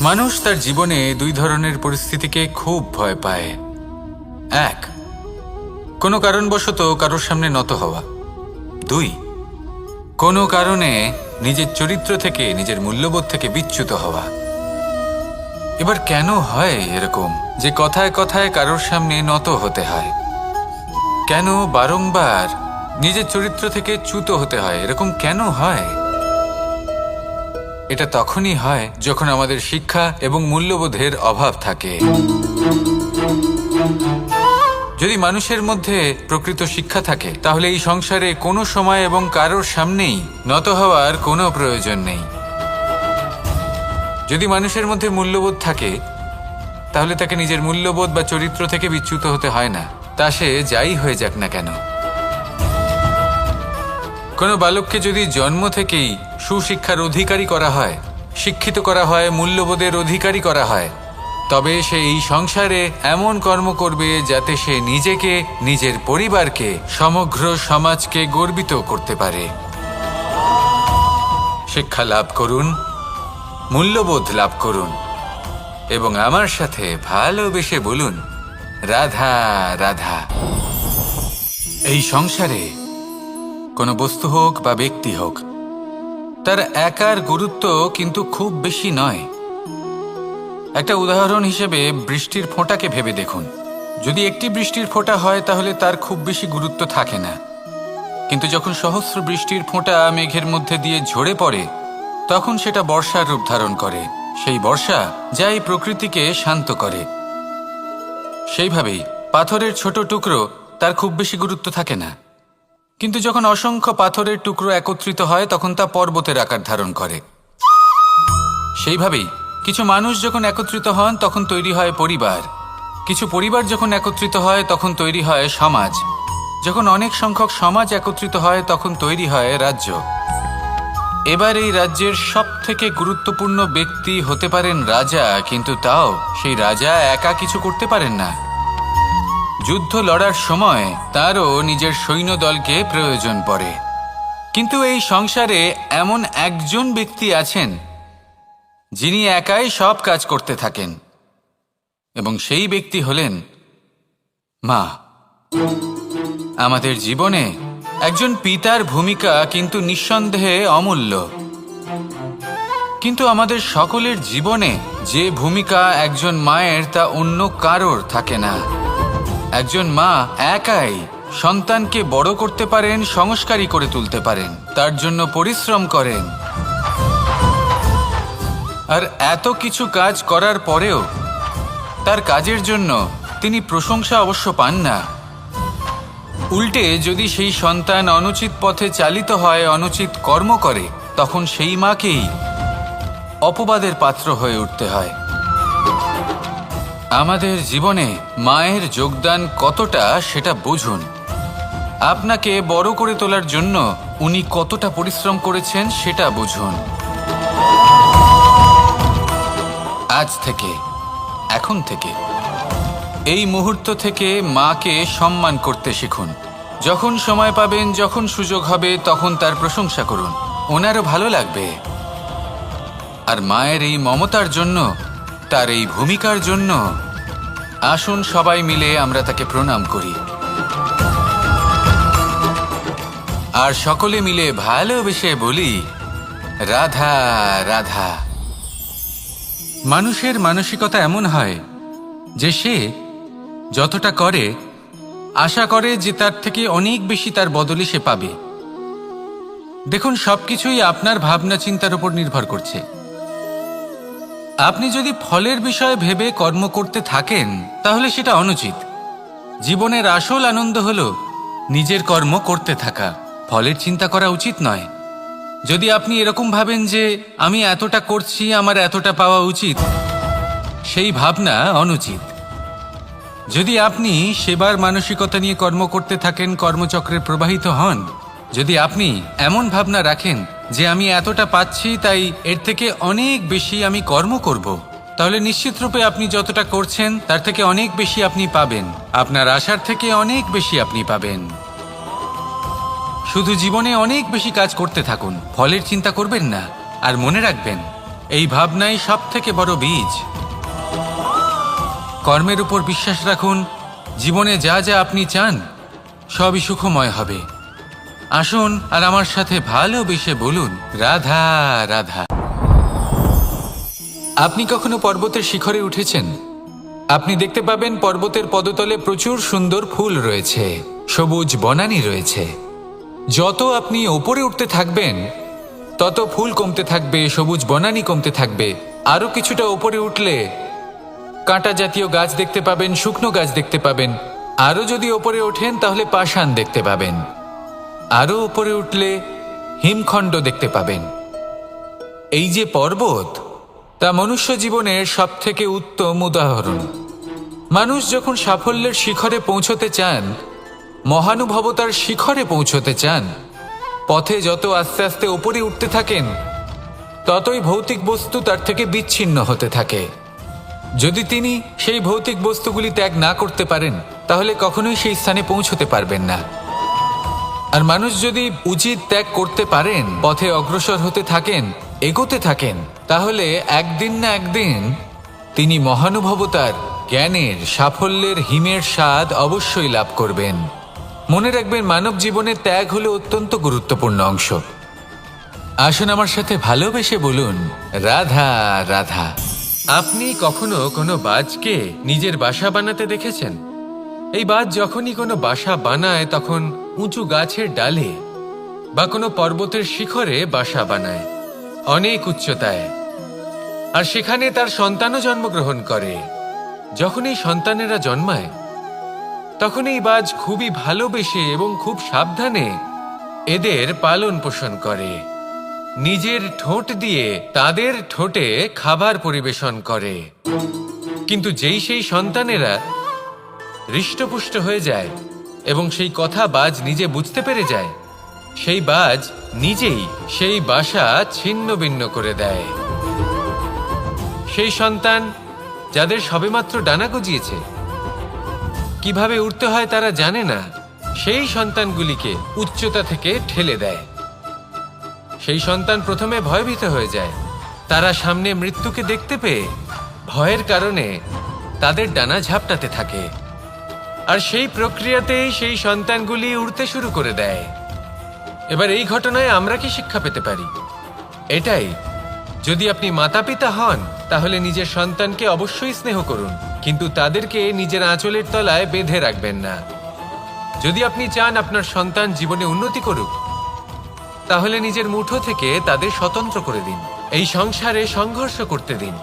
মানুষ তার জীবনে দুই ধরনের পরিস্থিতিকে খুব ভয় পায়। এক, কোনো কারণবশত কারোর সামনে নত হওয়া। দুই, কোনো কারণে নিজের চরিত্র থেকে, নিজের মূল্যবোধ থেকে বিচ্যুত হওয়া। এবার কেন হয় এরকম যে কথায় কথায় কারোর সামনে নত হতে হয়? কেন বারংবার নিজের চরিত্র থেকে চ্যুত হতে হয়? এরকম কেন হয়? এটা তখনই হয় যখন আমাদের শিক্ষা এবং মূল্যবোধের অভাব থাকে। যদি মানুষের মধ্যে প্রকৃত শিক্ষা থাকে তাহলে এই সংসারে কোনো সময় এবং কারোর সামনেই নত হওয়ার কোনো প্রয়োজন নেই। যদি মানুষের মধ্যে মূল্যবোধ থাকে তাহলে তাকে নিজের মূল্যবোধ বা চরিত্র থেকে বিচ্যুত হতে হয় না, তা সে যাই হয়ে যাক না কেন। কোনো বালককে যদি জন্ম থেকেই সুশিক্ষার অধিকারী করা হয়, শিক্ষিত করা হয়, মূল্যবোধের অধিকারী করা হয়, তবে সে এই সংসারে এমন কর্ম করবে যাতে সে নিজেকে, নিজের পরিবারকে, সমগ্র সমাজকে গর্বিত করতে পারে। শিক্ষা লাভ করুন, মূল্যবোধ লাভ করুন এবং আমার সাথে ভালোবেসে বলুন, রাধা রাধা। এই সংসারে কোনো বস্তু হোক বা ব্যক্তি হোক, তার একার গুরুত্ব কিন্তু খুব বেশি নয়। একটা উদাহরণ হিসেবে বৃষ্টির ফোঁটাকে ভেবে দেখুন। যদি একটি বৃষ্টির ফোঁটা হয় তাহলে তার খুব বেশি গুরুত্ব থাকে না, কিন্তু যখন সহস্র বৃষ্টির ফোঁটা মেঘের মধ্যে দিয়ে ঝরে পড়ে তখন সেটা বর্ষার রূপ ধারণ করে। সেই বর্ষা যা এই প্রকৃতিকে শান্ত করে। সেইভাবেই পাথরের ছোট টুকরো, তার খুব বেশি গুরুত্ব থাকে না, কিন্তু যখন অসংখ্য পাথরের টুকরো একত্রিত হয় তখন তা পর্বতের আকার ধারণ করে। সেইভাবেই কিছু মানুষ যখন একত্রিত হন তখন তৈরি হয় পরিবার, কিছু পরিবার যখন একত্রিত হয় তখন তৈরি হয় সমাজ, যখন অনেক সংখ্যক সমাজ একত্রিত হয় তখন তৈরি হয় রাজ্য। এবার এই রাজ্যের সবথেকে গুরুত্বপূর্ণ ব্যক্তি হতে পারেন রাজা, কিন্তু তাও সেই রাজা একা কিছু করতে পারেন না। যুদ্ধ লড়ার সময় তারও নিজের সৈন্যদলকে প্রয়োজন পড়ে। কিন্তু এই সংসারে এমন একজন ব্যক্তি আছেন যিনি একাই সব কাজ করতে থাকেন, এবং সেই ব্যক্তি হলেন মা। আমাদের জীবনে একজন পিতার ভূমিকা কিন্তু নিঃসন্দেহে অমূল্য, কিন্তু আমাদের সকলের জীবনে যে ভূমিকা একজন মায়ের তা অন্য কারোর থাকে না। একজন মা একাই সন্তানকে বড় করতে পারেন, সংস্কারী করে তুলতে পারেন, তার জন্য পরিশ্রম করেন। আর এত কিছু কাজ করার পরেও তার কাজের জন্য তিনি প্রশংসা অবশ্য পান না। উল্টে যদি সেই সন্তান অনুচিত পথে চালিত হয়, অনুচিত কর্ম করে, তখন সেই মাকেই অপবাদের পাত্র হয়ে উঠতে হয়। আমাদের জীবনে মায়ের যোগদান কতটা সেটা বুঝুন। আপনাকে বড় করে তোলার জন্য উনি কতটা পরিশ্রম করেছেন সেটা বুঝুন। আজ থেকে, এখন থেকে, এই মুহূর্ত থেকে মাকে সম্মান করতে শিখুন। যখন সময় পাবেন, যখন সুযোগ হবে, তখন তার প্রশংসা করুন, ওনারও ভালো লাগবে। আর মায়ের এই মমতার জন্য, তার এই ভূমিকার জন্য আসুন সবাই মিলে আমরা তাকে প্রণাম করি, আর সকলে মিলে ভালোবেসে বলি, রাধা রাধা। মানুষের মানসিকতা এমন হয় যে সে যতটা করে আশা করে যে তার থেকে অনেক বেশি তার বদলে সে পাবে। দেখুন, সবকিছুই আপনার ভাবনা চিন্তার উপর নির্ভর করছে। আপনি যদি ফলের বিষয়ে ভেবে কর্ম করতে থাকেন তাহলে সেটা অনুচিত। জীবনের আসল আনন্দ হলো নিজের কর্ম করতে থাকা, ফলের চিন্তা করা উচিত নয়। যদি আপনি এরকম ভাবেন যে আমি এতটা করছি, আমার এতটা পাওয়া উচিত, সেই ভাবনা অনুচিত। যদি আপনি সেবার মানসিকতা নিয়ে কর্ম করতে থাকেন, কর্মচক্রে প্রবাহিত হন, যদি আপনি এমন ভাবনা রাখেন যে আমি এতটা পাচ্ছি তাই এর থেকে অনেক বেশি আমি কর্ম করব, তাহলে নিশ্চিতরূপে আপনি যতটা করছেন তার থেকে অনেক বেশি আপনি পাবেন, আপনার আশার থেকে অনেক বেশি আপনি পাবেন। শুধু জীবনে অনেক বেশি কাজ করতে থাকুন, ফলের চিন্তা করবেন না। আর মনে রাখবেন, এই ভাবনাই সব থেকে বড় বীজ। কর্মের উপর বিশ্বাস রাখুন, জীবনে যা যা আপনি চান সবই সুখময় হবে। আসুন আর আমার সাথে ভালোবেসে বলুন, রাধা রাধা। আপনি কখনো পর্বতের শিখরে উঠেছেন? আপনি দেখতে পাবেন পর্বতের পদতলে প্রচুর সুন্দর ফুল রয়েছে, সবুজ বনানী রয়েছে। যত আপনি ওপরে উঠতে থাকবেন তত ফুল কমতে থাকবে, সবুজ বনানী কমতে থাকবে। আরও কিছুটা ওপরে উঠলে কাঁটা জাতীয় গাছ দেখতে পাবেন, শুকনো গাছ দেখতে পাবেন। আরও যদি ওপরে ওঠেন তাহলে পাষাণ দেখতে পাবেন। আরও ওপরে উঠলে হিমখণ্ড দেখতে পাবেন। এই যে পর্বত, তা মনুষ্য জীবনের সব থেকে উত্তম উদাহরণ। মানুষ যখন সাফল্যের শিখরে পৌঁছতে চান, মহানুভবতার শিখরে পৌঁছতে চান, পথে যত আস্তে আস্তে ওপরে উঠতে থাকেন ততই ভৌতিক বস্তু তার থেকে বিচ্ছিন্ন হতে থাকে। যদি তিনি সেই ভৌতিক বস্তুগুলি ত্যাগ না করতে পারেন তাহলে কখনোই সেই স্থানে পৌঁছতে পারবেন না। আর মানুষ যদি উচিত ত্যাগ করতে পারেন, পথে অগ্রসর হতে থাকেন, এগোতে থাকেন, তাহলে একদিন না একদিন তিনি মহানুভবতার, জ্ঞানের, সাফল্যের হিমের স্বাদ অবশ্যই লাভ করবেন। মনে রাখবেন, মানব জীবনে ত্যাগ হলো অত্যন্ত গুরুত্বপূর্ণ অংশ। আসুন আমার সাথে ভালোবেসে বলুন, রাধা রাধা। আপনি কখনো কোনো বাজকে নিজের বাসা বানাতে দেখেছেন? এই বাজ যখনই কোনো বাসা বানায় তখন উঁচু গাছের ডালে বা কোনো পর্বতের শিখরে বাসা বানায়, অনেক উচ্চতায়। আর সেখানে তার সন্তানও জন্মগ্রহণ করে। যখন এই সন্তানেরা জন্মায় তখন এই বাজ খুবই ভালোবেসে এবং খুব সাবধানে এদের পালন পোষণ করে। নিজের ঠোঁট দিয়ে তাদের ঠোঁটে খাবার পরিবেশন করে। কিন্তু যেই সেই সন্তানেরা হৃষ্টপুষ্ট হয়ে যায় এবং সেই কথা বাজ নিজে বুঝতে পেরে যায়, সেই বাজ নিজেই সেই বাসা ছিন্ন ভিন্ন করে দেয়। সেই সন্তান যাদের সবেমাত্র ডানা গজিয়েছে, কিভাবে উঠতে হয় তারা জানে না, সেই সন্তানগুলিকে উচ্চতা থেকে ঠেলে দেয়। সেই সন্তান প্রথমে ভয়ভীত হয়ে যায়। তারা সামনে মৃত্যুকে দেখতে পেয়ে ভয়ের কারণে তাদের ডানা ঝাপটাতে থাকে। আর সেই প্রক্রিয়াতেই সেই সন্তানগুলি উড়তে শুরু করে দেয়। এবার এই ঘটনায় আমরা কি শিক্ষা পেতে পারি? এটাই, যদি আপনি মাতা পিতা হন তাহলে নিজের সন্তানকে অবশ্যই স্নেহ করুন, কিন্তু তাদেরকে নিজের আঁচলের তলায় বেঁধে রাখবেন না। যদি আপনি চান আপনার সন্তান জীবনে উন্নতি করুক, তাহলে নিজের মুঠো থেকে তাদের স্বতন্ত্র করে দিন। এই সংসারে সংঘর্ষ করতে দিন।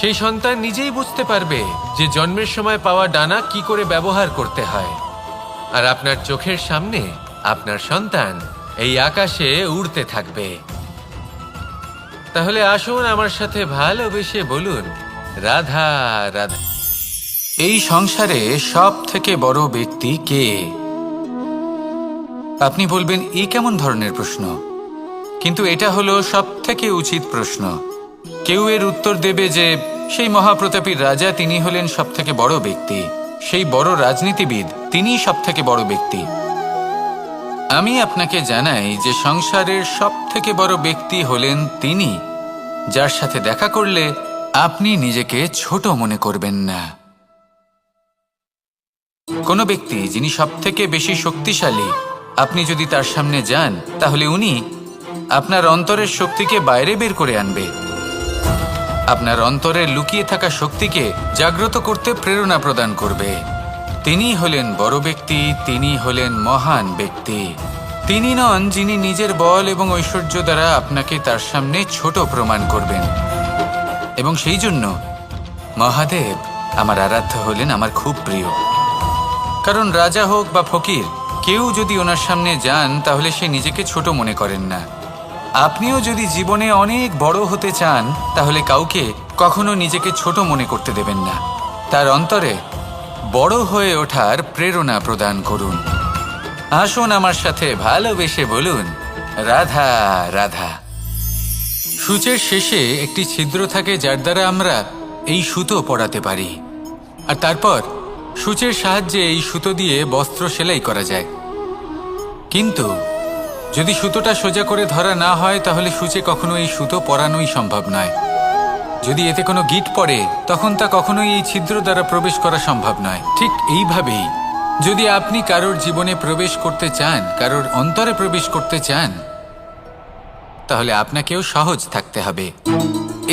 সেই সন্তান নিজেই বুঝতে পারবে যে জন্মের সময় পাওয়া ডানা কি করে ব্যবহার করতে হয়। আর আপনার চোখের সামনে আপনার সন্তান এই আকাশে উড়তে থাকবে। তাহলে আসুন আমার সাথে ভালোবেসে বলুন, রাধা রাধা। এই সংসারে সব থেকে বড় ব্যক্তি কে? আপনি বলবেন, এই কেমন ধরনের প্রশ্ন? কিন্তু এটা হলো সব থেকে উচিত প্রশ্ন। কেউ এর উত্তর দেবে যে সেই মহাপ্রতাপী রাজা, তিনি হলেন সব থেকে বড় ব্যক্তি, সেই বড় রাজনীতিবিদ, তিনিই সব থেকে বড় ব্যক্তি। আমি আপনাকে জানাই যে সংসারের সব থেকে বড় ব্যক্তি হলেন তিনি, যার সাথে দেখা করলে আপনি নিজেকে ছোট মনে করবেন না। কোনো ব্যক্তি যিনি সব থেকে বেশি শক্তিশালী, আপনি যদি তার সামনে যান তাহলে উনি আপনার অন্তরের শক্তিকে বাইরে বের করে আনবে। আপনার অন্তরে লুকিয়ে থাকা শক্তিকে জাগ্রত করতে প্রেরণা প্রদান করবে। তিনি হলেন বড় ব্যক্তি, তিনি হলেন মহান ব্যক্তি। তিনি নন যিনি নিজের বল এবং ঐশ্বর্য দ্বারা আপনাকে তার সামনে ছোট প্রমাণ করবেন। এবং সেই জন্য মহাদেব আমার আরাধ্য হলেন আমার খুব প্রিয়। কারণ রাজা হোক বা ফকির, কেউ যদি ওনার সামনে যান তাহলে সে নিজেকে ছোট মনে করেন না। আপনিও যদি জীবনে অনেক বড় হতে চান তাহলে কাউকে কখনো নিজেকে ছোট মনে করতে দেবেন না। তার অন্তরে বড় হয়ে ওঠার প্রেরণা প্রদান করুন। আসুন আমার সাথে ভালোবেসে বলুন, রাধা রাধা। সূচের শেষে একটি ছিদ্র থাকে যার দ্বারা আমরা এই সুতো পরাতে পারি। আর তারপর সূচের সাহায্যে এই সুতো দিয়ে বস্ত্র সেলাই করা যায়। কিন্তু যদি সুতোটা সোজা করে ধরা না হয় তাহলে সূচে কখনো এই সুতো পরানোই সম্ভব নয়। যদি এতে কোনো গিঁট পড়ে তখন তা কখনোই এই ছিদ্র দ্বারা প্রবেশ করা সম্ভব নয়। ঠিক এইভাবেই যদি আপনি কারোর জীবনে প্রবেশ করতে চান, কারোর অন্তরে প্রবেশ করতে চান, তাহলে আপনাকেও সহজ থাকতে হবে।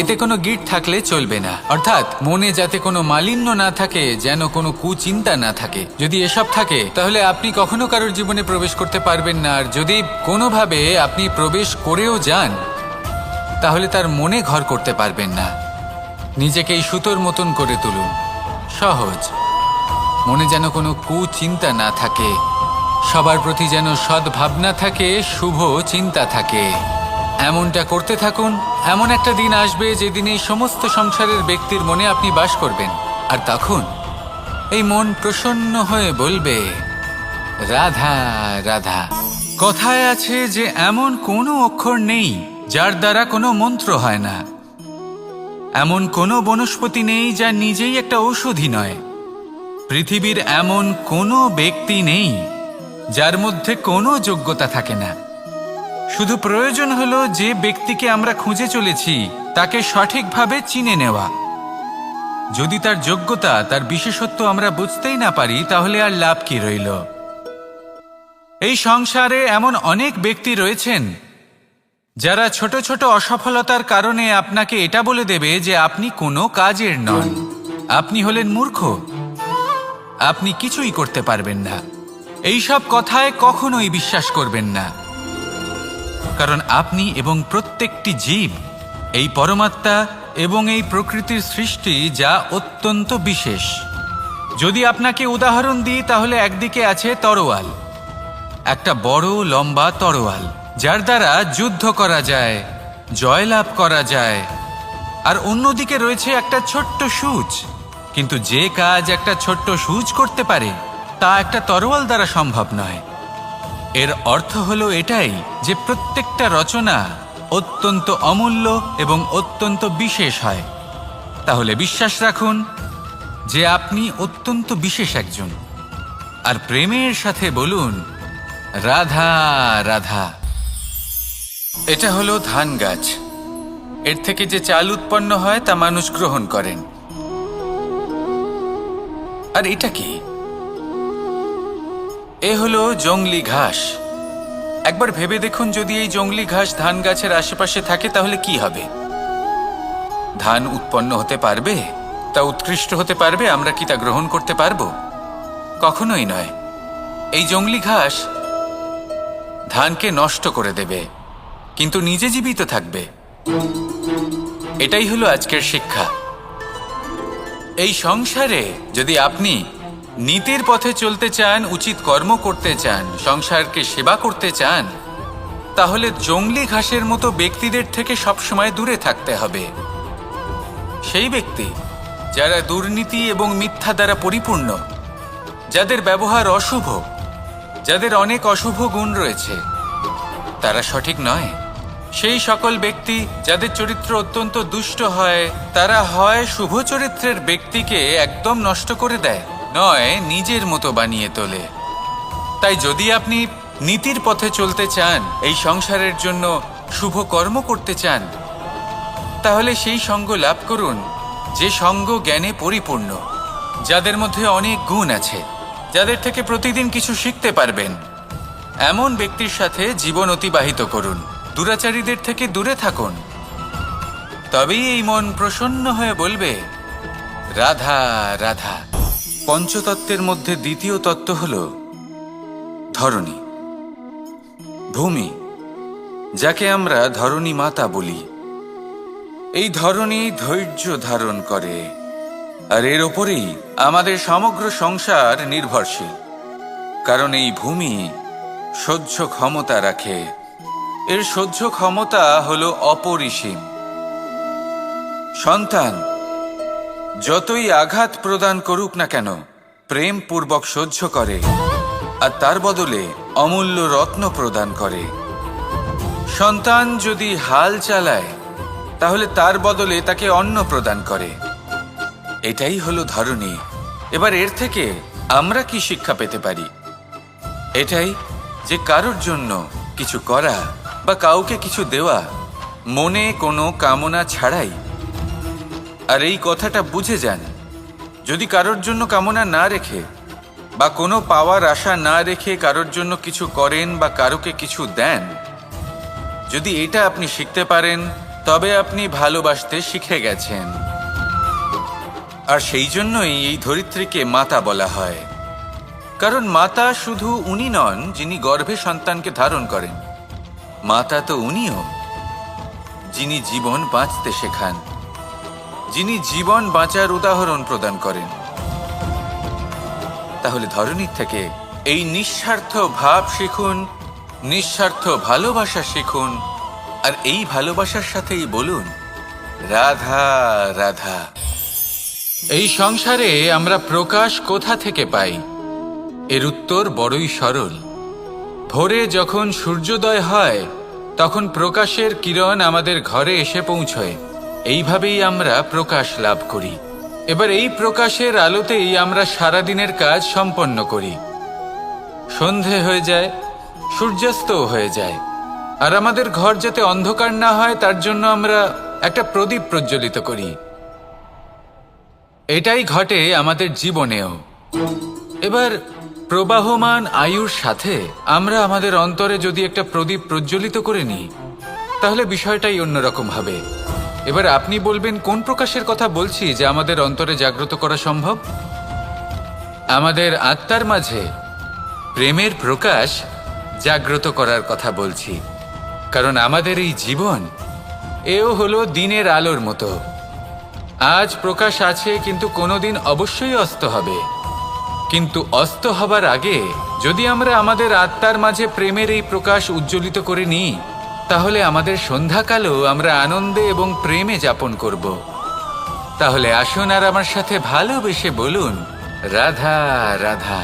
এতে কোনো গিঁট থাকলে চলবে না, অর্থাৎ মনে যাতে কোনো মালিন্য না থাকে, যেন কোনো কুচিন্তা না থাকে। যদি এসব থাকে তাহলে আপনি কখনো কারোর জীবনে প্রবেশ করতে পারবেন না। আর যদি কোনোভাবে আপনি প্রবেশ করেও যান তাহলে তার মনে ঘর করতে পারবেন না। নিজেকে এই সুতোর মতন করে তুলুন, সহজ। মনে যেন কোনো কুচিন্তা না থাকে, সবার প্রতি যেন সদ্ভাবনা থাকে, শুভ চিন্তা থাকে। এমনটা করতে থাকুন। এমন একটা দিন আসবে যেদিন এই সমস্ত সংসারের ব্যক্তির মনে আপনি বাস করবেন, আর তখন এই মন প্রসন্ন হয়ে বলবে, রাধা রাধা। কথায় আছে যে এমন কোনো অক্ষর নেই যার দ্বারা কোনো মন্ত্র হয় না, এমন কোনো বনস্পতি নেই যা নিজেই একটা ঔষধি নয়, পৃথিবীর এমন কোনো ব্যক্তি নেই যার মধ্যে কোনো যোগ্যতা থাকে না। শুধু প্রয়োজন হলো যে ব্যক্তিকে আমরা খুঁজে চলেছি তাকে সঠিকভাবে চিনে নেওয়া। যদি তার যোগ্যতা, তার বিশেষত্ব আমরা বুঝতেই না পারি তাহলে আর লাভ কি রইল? এই সংসারে এমন অনেক ব্যক্তি রয়েছেন যারা ছোট ছোট অসফলতার কারণে আপনাকে এটা বলে দেবে যে আপনি কোনো কাজের নন, আপনি হলেন মূর্খ, আপনি কিছুই করতে পারবেন না। এইসব কথায় কখনোই বিশ্বাস করবেন না, কারণ আপনি এবং প্রত্যেকটি জীব এই পরমাত্মা এবং এই প্রকৃতির সৃষ্টি, যা অত্যন্ত বিশেষ। যদি আপনাকে উদাহরণ দিই তাহলে একদিকে আছে তরোয়াল, একটা বড় লম্বা তরোয়াল যার দ্বারা যুদ্ধ করা যায়, জয়লাভ করা যায়। আর অন্যদিকে রয়েছে একটা ছোট্ট সূচ, কিন্তু যে কাজ একটা ছোট্ট সূচ করতে পারে তা একটা তরোয়াল দ্বারা সম্ভব নয়। এর অর্থ হলো এটাই যে প্রত্যেকটা রচনা অত্যন্ত অমূল্য এবং অত্যন্ত বিশেষ হয়। তাহলে বিশ্বাস রাখুন যে আপনি অত্যন্ত বিশেষ একজন, আর প্রেমের সাথে বলুন, রাধা রাধা। এটা হলো ধান গাছ। এর থেকে যে চাল উৎপন্ন হয় তা মানুষ গ্রহণ করেন। আর এটা কি? এ হলো জংলি ঘাস। একবার ভেবে দেখুন, যদি এই জংলি ঘাস ধান গাছের আশেপাশে থাকে তাহলে কি হবে? ধান উৎপন্ন হতে পারবে? তা উৎকৃষ্ট হতে পারবে? আমরা কি তা গ্রহণ করতে পারবো? কখনোই নয়। এই জংলি ঘাস ধানকে নষ্ট করে দেবে, কিন্তু নিজে জীবিত থাকবে। এটাই হলো আজকের শিক্ষা। এই সংসারে যদি আপনি নীতির পথে চলতে চান, উচিত কর্ম করতে চান, সংসারকে সেবা করতে চান, তাহলে জংলি ঘাসের মতো ব্যক্তিদের থেকে সবসময় দূরে থাকতে হবে। সেই ব্যক্তি যারা দুর্নীতি এবং মিথ্যা দ্বারা পরিপূর্ণ, যাদের ব্যবহার অশুভ, যাদের অনেক অশুভ গুণ রয়েছে, তারা সঠিক নয়। সেই সকল ব্যক্তি যাদের চরিত্র অত্যন্ত দুষ্ট হয়, তারা হয় শুভ চরিত্রের ব্যক্তিকে একদম নষ্ট করে দেয়, নয় নিজের মতো বানিয়ে তোলে। তাই যদি আপনি নীতির পথে চলতে চান, এই সংসারের জন্য শুভ কর্ম করতে চান, তাহলে সেই সঙ্গ লাভ করুন যে সঙ্গ জ্ঞানে পরিপূর্ণ, যাদের মধ্যে অনেক গুণ আছে, যাদের থেকে প্রতিদিন কিছু শিখতে পারবেন। এমন ব্যক্তির সাথে জীবন অতিবাহিত করুন। দুরাচারীদের থেকে দূরে থাকুন। তবেই এই মন প্রসন্ন হয়ে বলবে, রাধা রাধা। পঞ্চতত্ত্বের মধ্যে দ্বিতীয় তত্ত্ব হল ধরণী, ভূমি, যাকে আমরা ধরণী মাতা বলি। এই ধরণী ধৈর্য ধারণ করে, আর এর ওপরেই আমাদের সমগ্র সংসার নির্ভরশীল। কারণ এই ভূমি সহ্য ক্ষমতা রাখে। এর সহ্য ক্ষমতা হলো অপরিসীম। সন্তান যতই আঘাত প্রদান করুক না কেন, প্রেম পূর্বক সহ্য করে, আর তার বদলে অমূল্য রত্ন প্রদান করে। সন্তান যদি হাল চালায় তাহলে তার বদলে তাকে অন্ন প্রদান করে। এটাই হলো ধরণী। এবার এর থেকে আমরা কি শিক্ষা পেতে পারি? এটাই যে কারোর জন্য কিছু করা বা কাউকে কিছু দেওয়া মনে কোনো কামনা ছাড়াই। আর এই কথাটা বুঝে যান, যদি কারোর জন্য কামনা না রেখে বা কোনো পাওয়ার আশা না রেখে কারোর জন্য কিছু করেন বা কারোকে কিছু দেন, যদি এটা আপনি শিখতে পারেন তবে আপনি ভালোবাসতে শিখে গেছেন। আর সেই জন্যই এই ধরিত্রীকে মাতা বলা হয়, কারণ মাতা শুধু উনি নন যিনি গর্ভে সন্তানকে ধারণ করেন, মাতা তো উনিও যিনি জীবন বাঁচতে শেখান, যিনি জীবন বাঁচার উদাহরণ প্রদান করেন। তাহলে ধরনীর থেকে এই নিঃস্বার্থ ভাব শিখুন, নিঃস্বার্থ ভালোবাসা শিখুন, আর এই ভালোবাসার সাথেই বলুন রাধা রাধা। এই সংসারে আমরা প্রকাশ কোথা থেকে পাই? এর উত্তর বড়ই সরল। ভোরে যখন সূর্যোদয় হয় তখন প্রকাশের কিরণ আমাদের ঘরে এসে পৌঁছয়। এইভাবেই আমরা প্রকাশ লাভ করি। এবার এই প্রকাশের আলোতেই আমরা সারাদিনের কাজ সম্পন্ন করি। সন্ধে হয়ে যায়, সূর্যাস্তও হয়ে যায়, আর আমাদের ঘর যাতে অন্ধকার না হয় তার জন্য আমরা একটা প্রদীপ প্রজ্বলিত করি। এটাই ঘটে আমাদের জীবনেও। এবার প্রবাহমান আয়ুর সাথে আমরা আমাদের অন্তরে যদি একটা প্রদীপ প্রজ্বলিত করে নিই তাহলে বিষয়টাই অন্যরকম হবে। এবার আপনি বলবেন কোন প্রকাশের কথা বলছি যা আমাদের অন্তরে জাগ্রত করা সম্ভব? আমাদের আত্মার মাঝে প্রেমের প্রকাশ জাগ্রত করার কথা বলছি। কারণ আমাদের এই জীবন এও হলো দিনের আলোর মতো। আজ প্রকাশ আছে কিন্তু কোনোদিন অবশ্যই অস্ত হবে। কিন্তু অস্ত হবার আগে যদি আমরা আমাদের আত্মার মাঝে প্রেমের এই প্রকাশ উজ্জ্বলিত করে নিই তাহলে আমাদের সন্ধ্যাকালও আমরা আনন্দে এবং প্রেমে যাপন করব। তাহলে আসুন আর আমার সাথে ভালোবেসে বলুন রাধা রাধা।